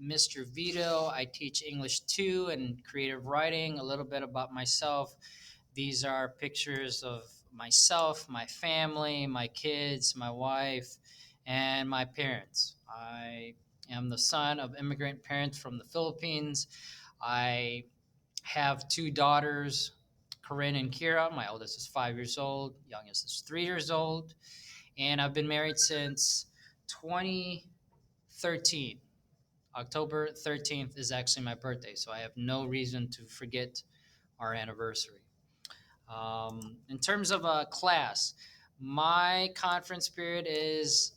Mr. Vito. I teach English 2 and creative writing. A little bit about myself. These are pictures of myself, my family, my kids, my wife, and my parents. I am the son of immigrant parents from the Philippines. I have two daughters, Corinne and Kira. My oldest is 5 years old, youngest is 3 years old, and I've been married since 2013. October 13th is actually my birthday, so I have no reason to forget our anniversary. In terms of a class, my conference period is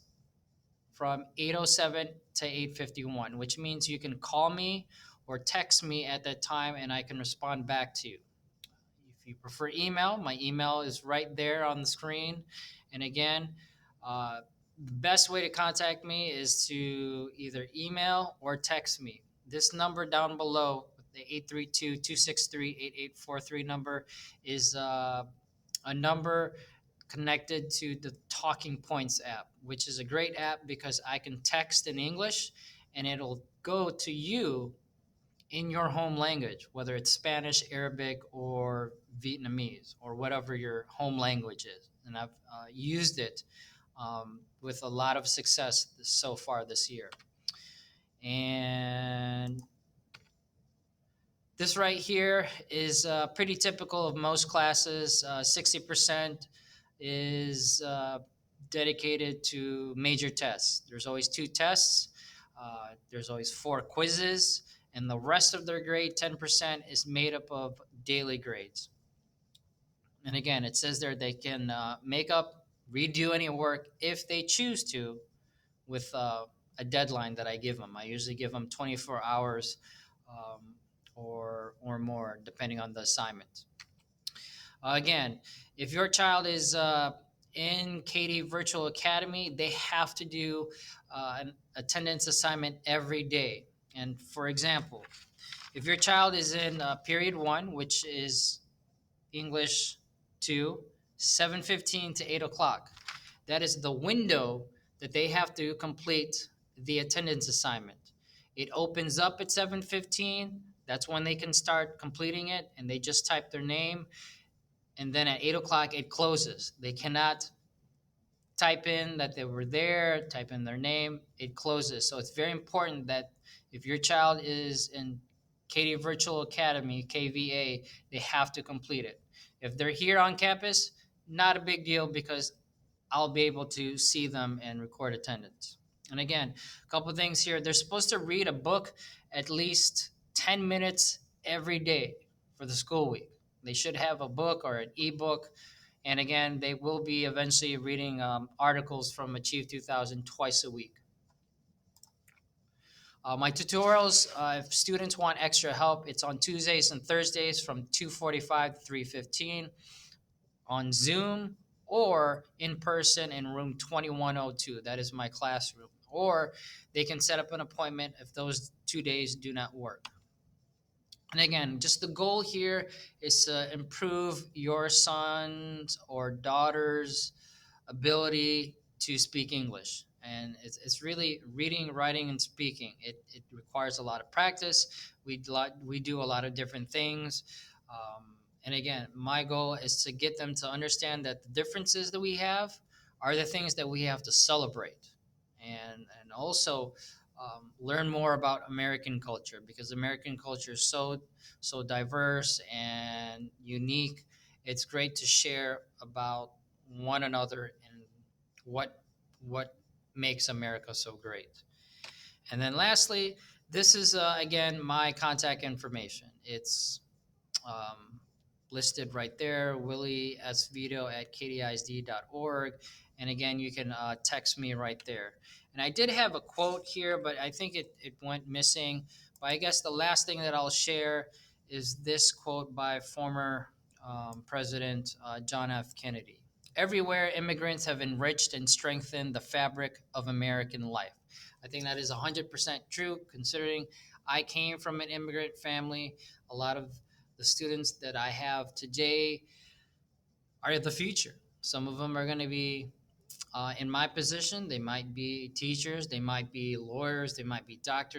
from 8:07 to 8:51, which means you can call me or text me at that time and I can respond back to you. If you prefer email, my email is right there on the screen. And again, the best way to contact me is to either email or text me. This number down below, the 832-263-8843 number, is a number connected to the Talking Points app, which is a great app because I can text in English and it'll go to you in your home language, whether it's Spanish, Arabic, or Vietnamese, or whatever your home language is. And I've used it with a lot of success so far this year. And this right here is pretty typical of most classes. 60% is dedicated to major tests. There's always two tests, there's always four quizzes, and the rest of their grade, 10%, is made up of daily grades. And again, it says there they can make up, redo any work if they choose to with a deadline that I give them. I usually give them 24 hours or more, depending on the assignment. Again, if your child is in KD Virtual Academy, they have to do an attendance assignment every day. And for example, if your child is in period 1, which is English 2, 7:15 to 8 o'clock, that is the window that they have to complete the attendance assignment. It opens up at 7:15. That's when they can start completing it, and they just type their name, and then at 8 o'clock it closes. They cannot type in that they were there, type in their name, it closes. So it's very important that if your child is in KD Virtual Academy, KVA, they have to complete it. If they're here on campus, not a big deal because I'll be able to see them and record attendance. And again, a couple things here. They're supposed to read a book at least 10 minutes every day for the school week. They should have a book or an ebook. And again, they will be eventually reading articles from Achieve 2000 twice a week. My tutorials, if students want extra help, it's on Tuesdays and Thursdays from 2:45 to 3:15 on Zoom or in person in room 2102. That is my classroom. Or they can set up an appointment if those 2 days do not work. And again, just the goal here is to improve your son's or daughter's ability to speak English. And it's really reading, writing, and speaking. It requires a lot of practice. We do a lot of different things. And again, my goal is to get them to understand that the differences that we have are the things that we have to celebrate. And also learn more about American culture because American culture is so diverse and unique. It's great to share about one another and what makes America so great. And then lastly, this is again my contact information. It's listed right there, Willie S. Vito at kdisd.org. And again, you can text me right there. And I did have a quote here, but I think it went missing. But I guess the last thing that I'll share is this quote by former President John F. Kennedy. Everywhere, immigrants have enriched and strengthened the fabric of American life. I think that is 100% true, considering I came from an immigrant family. A lot of the students that I have today are the future. Some of them are going to be in my position. They might be teachers, they might be lawyers, they might be doctors.